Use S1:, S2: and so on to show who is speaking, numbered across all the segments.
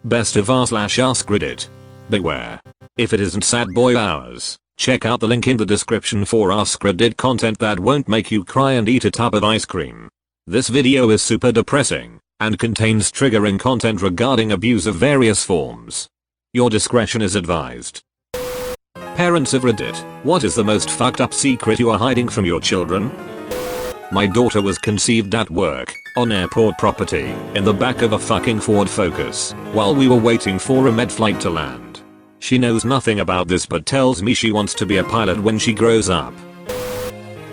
S1: Best of r/AskReddit. Beware. If it isn't sad boy hours, check out the link in the description for AskReddit content that won't make you cry and eat a tub of ice cream. This video is super depressing and contains triggering content regarding abuse of various forms. Your discretion is advised. Parents of Reddit, what is the most fucked up secret you are hiding from your children? My daughter was conceived at work, on airport property, in the back of a fucking Ford Focus, while we were waiting for a med flight to land. She knows nothing about this but tells me she wants to be a pilot when she grows up.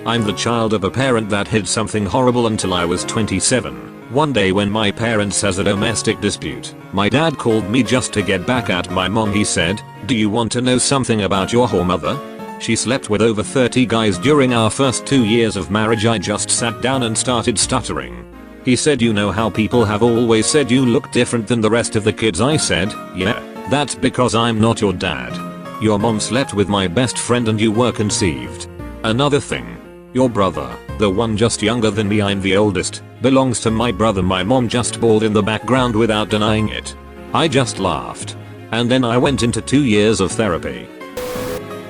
S1: I'm the child of a parent that hid something horrible until I was 27. One day when my parents has a domestic dispute, my dad called me just to get back at my mom. He said, "Do you want to know something about your whore mother? She slept with over 30 guys during our first 2 years of marriage." I just sat down and started stuttering. He said, "You know how people have always said you look different than the rest of the kids?" I said, "Yeah, that's because I'm not your dad. Your mom slept with my best friend and you were conceived. Another thing. Your brother, the one just younger than me, I'm the oldest, belongs to my brother." My mom just bawled in the background without denying it. I just laughed. And then I went into 2 years of therapy.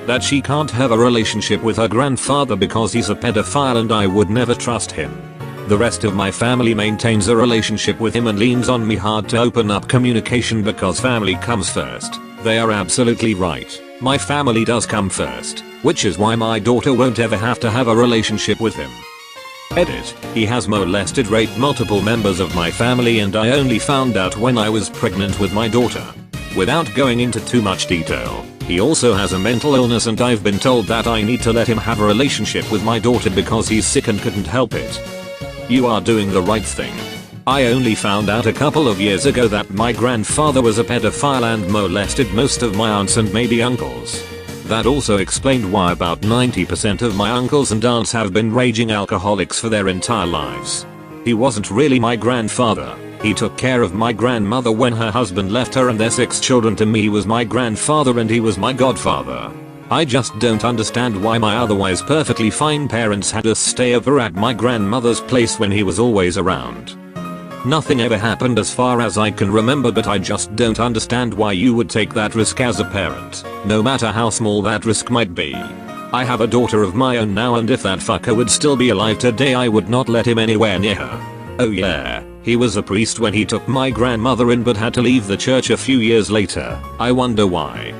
S1: That she can't have a relationship with her grandfather because he's a pedophile and I would never trust him. The rest of my family maintains a relationship with him and leans on me hard to open up communication because family comes first. They are absolutely right. My family does come first, which is why my daughter won't ever have to have a relationship with him. Edit. He has molested, raped multiple members of my family and I only found out when I was pregnant with my daughter. Without going into too much detail, he also has a mental illness and I've been told that I need to let him have a relationship with my daughter because he's sick and couldn't help it. You are doing the right thing. I only found out a couple of years ago that my grandfather was a pedophile and molested most of my aunts and maybe uncles. That also explained why about 90% of my uncles and aunts have been raging alcoholics for their entire lives. He wasn't really my grandfather. He took care of my grandmother when her husband left her and their 6 children. To me, he was my grandfather and he was my godfather. I just don't understand why my otherwise perfectly fine parents had us stay over at my grandmother's place when he was always around. Nothing ever happened as far as I can remember, but I just don't understand why you would take that risk as a parent, no matter how small that risk might be. I have a daughter of my own now and if that fucker would still be alive today I would not let him anywhere near her. Oh yeah, he was a priest when he took my grandmother in but had to leave the church a few years later. I wonder why.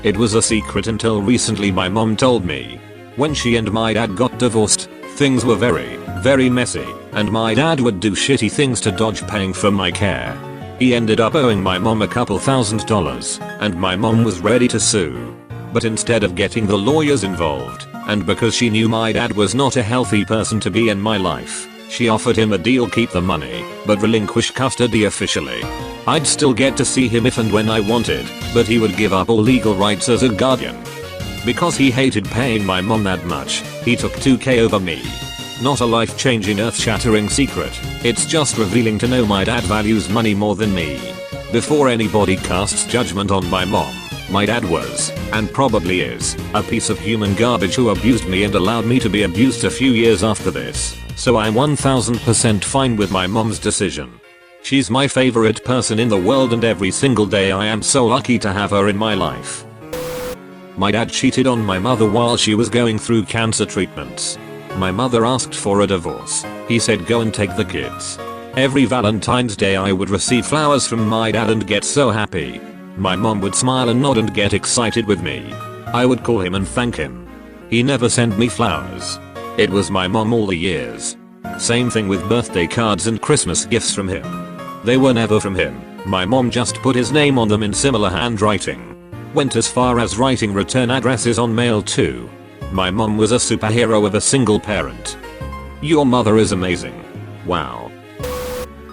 S1: It was a secret until recently my mom told me. When she and my dad got divorced, things were very messy, and my dad would do shitty things to dodge paying for my care. He ended up owing my mom a couple $1,000s, and my mom was ready to sue. But instead of getting the lawyers involved, and because she knew my dad was not a healthy person to be in my life, she offered him a deal: keep the money, but relinquish custody officially. I'd still get to see him if and when I wanted, but he would give up all legal rights as a guardian. Because he hated paying my mom that much, he took $2,000 over me. Not a life-changing, earth-shattering secret, it's just revealing to know my dad values money more than me. Before anybody casts judgment on my mom, my dad was, and probably is, a piece of human garbage who abused me and allowed me to be abused a few years after this, so I'm 1000% fine with my mom's decision. She's my favorite person in the world and every single day I am so lucky to have her in my life. My dad cheated on my mother while she was going through cancer treatments. My mother asked for a divorce. He said, "Go and take the kids." Every Valentine's Day I would receive flowers from my dad and get so happy. My mom would smile and nod and get excited with me. I would call him and thank him. He never sent me flowers. It was my mom all the years. Same thing with birthday cards and Christmas gifts from him. They were never from him. My mom just put his name on them in similar handwriting. Went as far as writing return addresses on mail too. My mom was a superhero of a single parent. Your mother is amazing. Wow.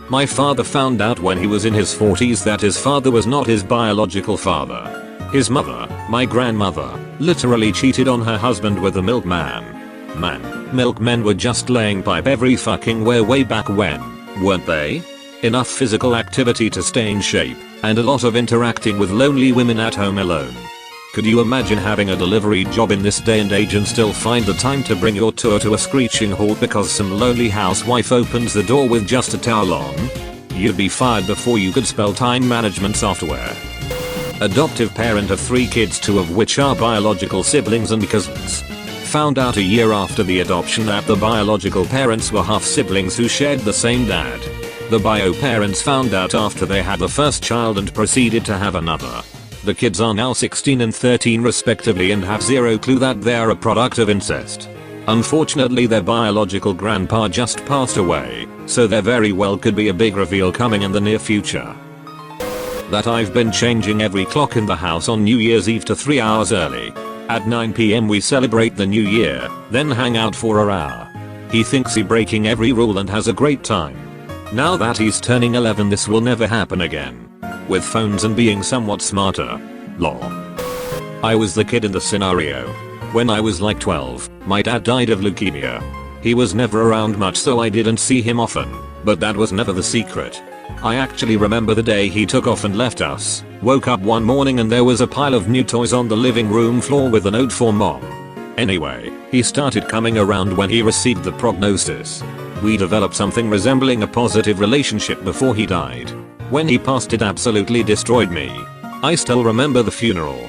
S1: My father found out when he was in his 40s that his father was not his biological father. His mother, my grandmother, literally cheated on her husband with a milkman. Man, milkmen were just laying pipe every fucking way back when, weren't they? Enough physical activity to stay in shape, and a lot of interacting with lonely women at home alone. Could you imagine having a delivery job in this day and age and still find the time to bring your tour to a screeching halt because some lonely housewife opens the door with just a towel on? You'd be fired before you could spell time management software. Adoptive parent of 3 kids, 2 of which are biological siblings and cousins. Found out a year after the adoption that the biological parents were half siblings who shared the same dad. The bio parents found out after they had the first child and proceeded to have another. The kids are now 16 and 13 respectively and have zero clue that they are a product of incest. Unfortunately, their biological grandpa just passed away, so there very well could be a big reveal coming in the near future. That I've been changing every clock in the house on New Year's Eve to 3 hours early. At 9 PM we celebrate the new year, then hang out for an hour. He thinks he's breaking every rule and has a great time. Now that he's turning 11, this will never happen again. With phones and being somewhat smarter. Lol. I was the kid in the scenario. When I was like 12, my dad died of leukemia. He was never around much, so I didn't see him often, but that was never the secret. I actually remember the day he took off and left us. Woke up one morning and there was a pile of new toys on the living room floor with a note for mom. Anyway, he started coming around when he received the prognosis. We developed something resembling a positive relationship before he died. When he passed, it absolutely destroyed me. I still remember the funeral.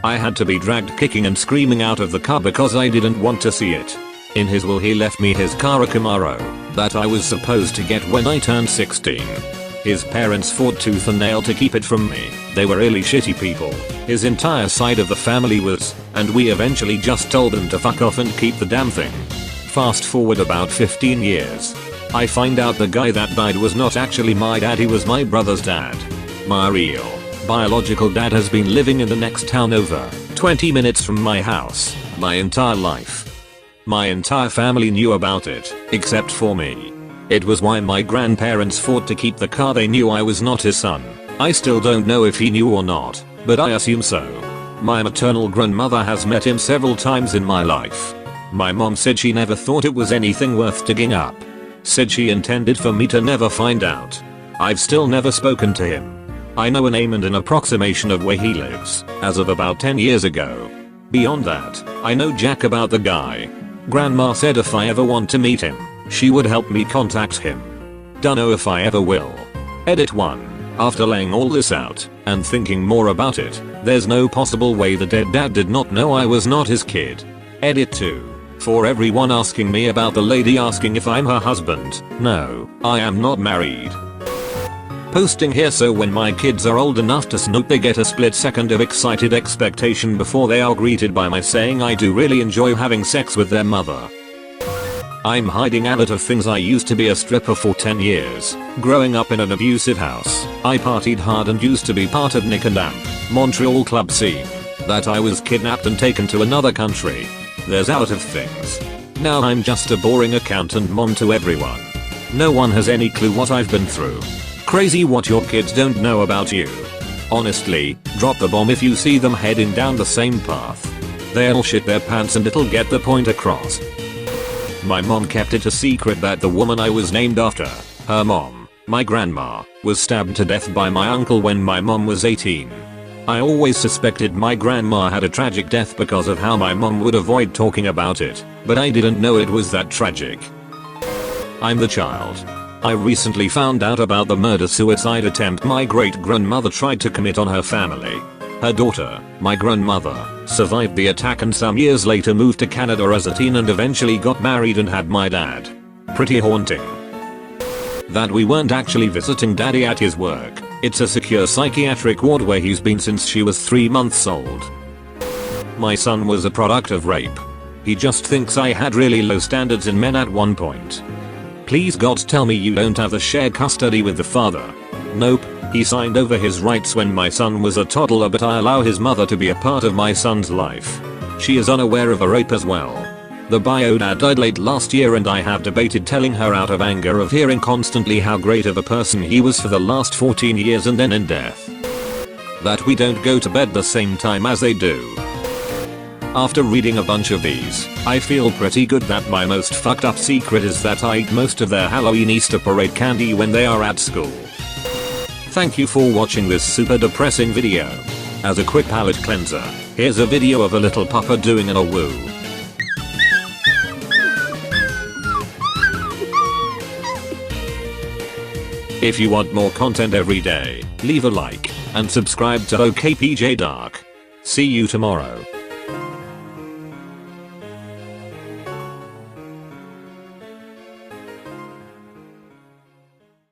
S1: I had to be dragged kicking and screaming out of the car because I didn't want to see it. In his will he left me his car, a Camaro, that I was supposed to get when I turned 16. His parents fought tooth and nail to keep it from me. They were really shitty people. His entire side of the family was, and we eventually just told them to fuck off and keep the damn thing. Fast forward about 15 years. I find out the guy that died was not actually my dad, he was my brother's dad. My real, biological dad has been living in the next town over 20 minutes from my house my entire life. My entire family knew about it, except for me. It was why my grandparents fought to keep the car. They knew I was not his son. I still don't know if he knew or not, but I assume so. My maternal grandmother has met him several times in my life. My mom said she never thought it was anything worth digging up. Said she intended for me to never find out. I've still never spoken to him. I know a name and an approximation of where he lives, as of about 10 years ago. Beyond that, I know jack about the guy. Grandma said if I ever want to meet him, she would help me contact him. Dunno if I ever will. Edit 1. After laying all this out, and thinking more about it, there's no possible way the dead dad did not know I was not his kid. Edit 2. For everyone asking me about the lady asking if I'm her husband, no, I am not married. Posting here so when my kids are old enough to snoop they get a split second of excited expectation before they are greeted by my saying I do really enjoy having sex with their mother. I'm hiding a lot of things. I used to be a stripper for 10 years, growing up in an abusive house. I partied hard and used to be part of Nick and Amp, Montreal club scene. That I was kidnapped and taken to another country. There's a lot of things. Now I'm just a boring accountant mom to everyone. No one has any clue what I've been through. Crazy what your kids don't know about you. Honestly, drop the bomb if you see them heading down the same path. They'll shit their pants and it'll get the point across. My mom kept it a secret that the woman I was named after, her mom, my grandma, was stabbed to death by my uncle when my mom was 18. I always suspected my grandma had a tragic death because of how my mom would avoid talking about it, but I didn't know it was that tragic. I'm the child. I recently found out about the murder-suicide attempt my great-grandmother tried to commit on her family. Her daughter, my grandmother, survived the attack and some years later moved to Canada as a teen and eventually got married and had my dad. Pretty haunting. That we weren't actually visiting daddy at his work. It's a secure psychiatric ward where he's been since she was 3 months old. My son was a product of rape. He just thinks I had really low standards in men at one point. Please God tell me you don't have the shared custody with the father. Nope, he signed over his rights when my son was a toddler, but I allow his mother to be a part of my son's life. She is unaware of a rape as well. The bio dad died late last year and I have debated telling her out of anger of hearing constantly how great of a person he was for the last 14 years and then in death. That we don't go to bed the same time as they do. After reading a bunch of these, I feel pretty good that my most fucked up secret is that I eat most of their Halloween Easter parade candy when they are at school. Thank you for watching this super depressing video. As a quick palate cleanser, here's a video of a little pupper doing an woo. If you want more content every day, leave a like and subscribe to okpjdark. See you tomorrow.